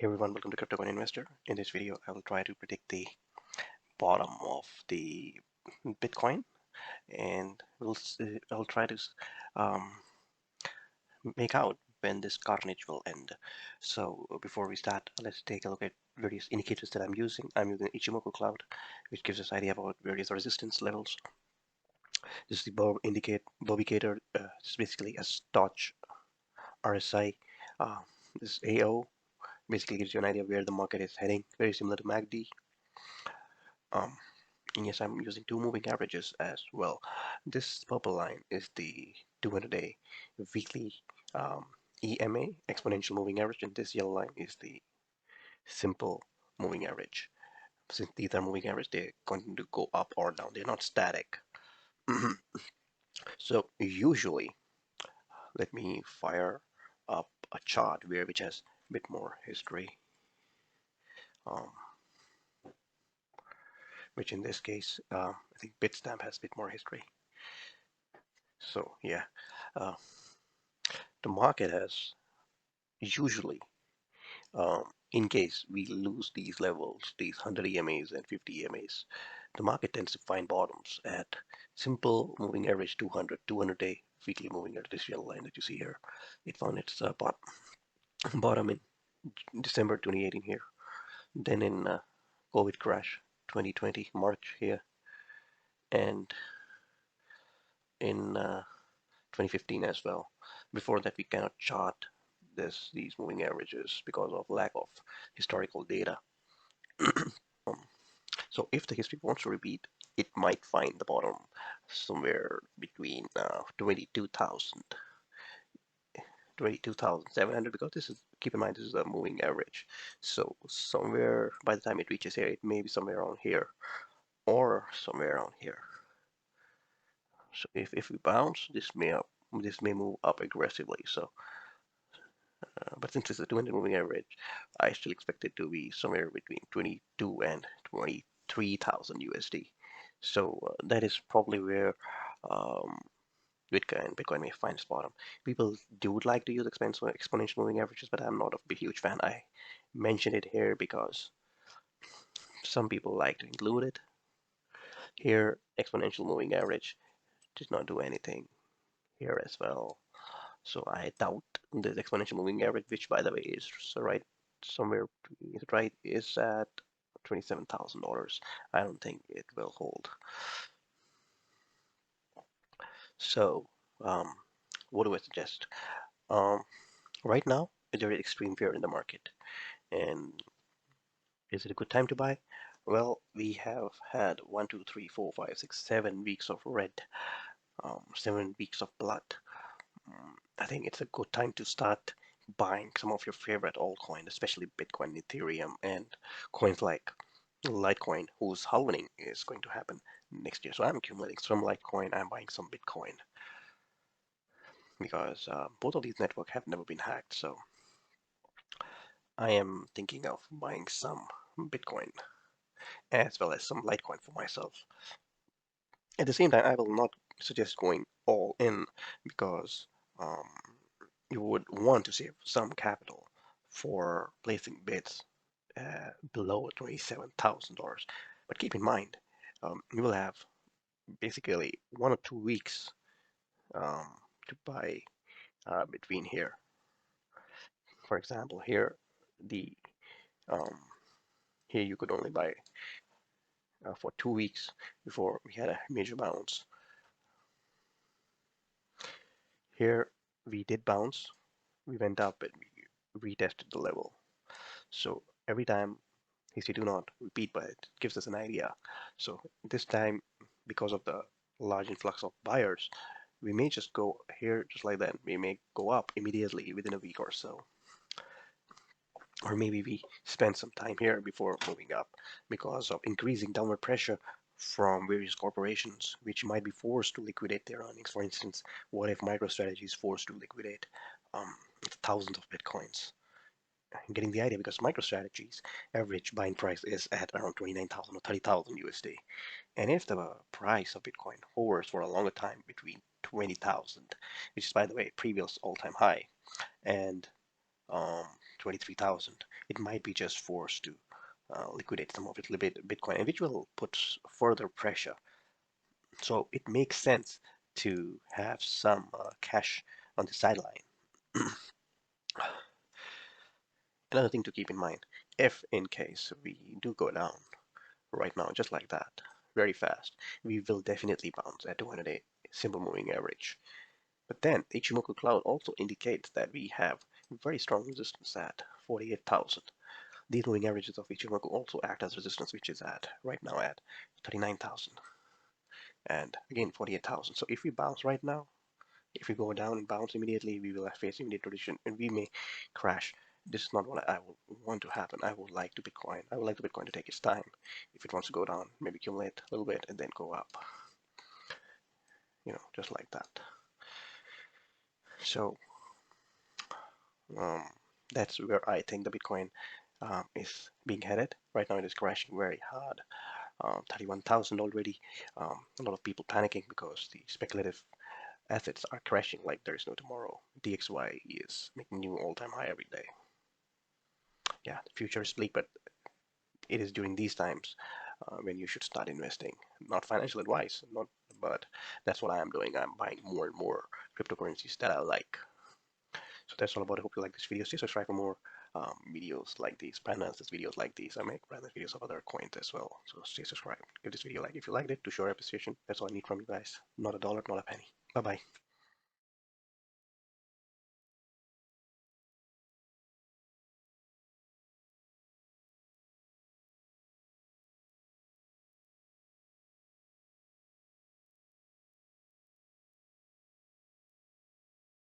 Hey everyone, welcome to CryptoCoin Investor. In this video, I will try to predict the bottom of the Bitcoin, and I'll try to um, make out when this carnage will end. So before we start, let's take a look at various indicators that I'm using. I'm using Ichimoku Cloud, which gives us idea about various resistance levels. This is the Bobicator. It's basically a Stotch RSI. Uh, this AO basically gives you an idea of where the market is heading, very similar to MACD. And yes, I'm using two moving averages as well. This purple line is the 200-day weekly um, EMA, exponential moving average, and this yellow line is the simple moving average. Since these are moving average, they're going to go up or down. They're not static. So usually, let me fire up a chart which has a bit more history. Um, which in this case, I think Bitstamp has a bit more history. So yeah, uh, the market has usually, in case we lose these levels, these 100 EMAs and 50 EMAs, the market tends to find bottoms at simple moving average 200-day weekly moving average, this yellow line that you see here. It found its bottom in December 2018 here, then in COVID crash 2020 March here, and in 2015 as well. Before that, we cannot chart these moving averages because of lack of historical data. So if the history wants to repeat, it might find the bottom somewhere between 22,700, because this is, keep in mind, this is a moving average. So somewhere by the time it reaches here, it may be somewhere around here or somewhere around here. So if we bounce, this may move up aggressively. So but since it's a 200 moving average, I still expect it to be somewhere between 22 and 23,000 USD. So that is probably where um, Bitcoin may find its bottom. People do like to use exponential moving averages, but I'm not a huge fan. I mentioned it here because some people like to include it. Here, exponential moving average did not do anything here as well. So I doubt this exponential moving average, which by the way is right somewhere is at $27,000. I don't think it will hold. So what do I suggest? Um, right now there is extreme fear in the market, and is it a good time to buy? Well, we have had 1, 2, 3, 4, 5, 6, 7 weeks of red, 7 weeks of blood. I think it's a good time to start buying some of your favorite altcoins, especially Bitcoin, Ethereum, and coins like Litecoin, whose halving is going to happen next year. So I'm accumulating some Litecoin, I'm buying some Bitcoin, because both of these networks have never been hacked. So I am thinking of buying some Bitcoin as well as some Litecoin for myself. At the same time, I will not suggest going all in, because um, you would want to save some capital for placing bids below $27,000. But keep in mind, you will have basically 1 or 2 weeks to buy between here. For example, here the um, here you could only buy for 2 weeks before we had a major bounce. Here we did bounce, we went up and we retested the level. So every time history do not repeat, but it gives us an idea. So this time, because of the large influx of buyers, we may just go here just like that. We may go up immediately within a week or so. Or maybe we spend some time here before moving up because of increasing downward pressure from various corporations, which might be forced to liquidate their earnings. For instance, what if MicroStrategy is forced to liquidate thousands of Bitcoins? Getting the idea, because MicroStrategy's average buying price is at around 29,000 or 30,000 USD. And if the price of Bitcoin hovers for a longer time between 20,000, which is, by the way, previous all-time high, and um, 23,000, it might be just forced to liquidate some of its Bitcoin, and which will put further pressure. So it makes sense to have some cash on the sideline. Another thing to keep in mind, if in case we do go down right now, just like that, very fast, we will definitely bounce at 200-day simple moving average. But then Ichimoku Cloud also indicates that we have very strong resistance at 48,000. These moving averages of Ichimoku also act as resistance, which is at right now at 39,000 and again 48,000. So if we bounce right now, if we go down and bounce immediately, we will face immediate rejection and we may crash. This is not what I would want to happen. I would like the Bitcoin to take its time. If it wants to go down, maybe accumulate a little bit and then go up. Just like that. So um, that's where I think the Bitcoin is being headed. Right now it is crashing very hard. 31,000 already. A lot of people panicking because the speculative assets are crashing like there is no tomorrow. DXY is making new all-time high every day. Yeah, the future is bleak, but it is during these times when you should start investing. Not financial advice, but that's what I am doing. I'm buying more and more cryptocurrencies that I like. So that's all about it. I hope you like this video. Stay subscribed for more videos like these, brand analysis videos like these. I make brand videos of other coins as well. So stay subscribed. Give this video a like if you liked it to show your appreciation. That's all I need from you guys. Not a dollar, not a penny. Bye bye.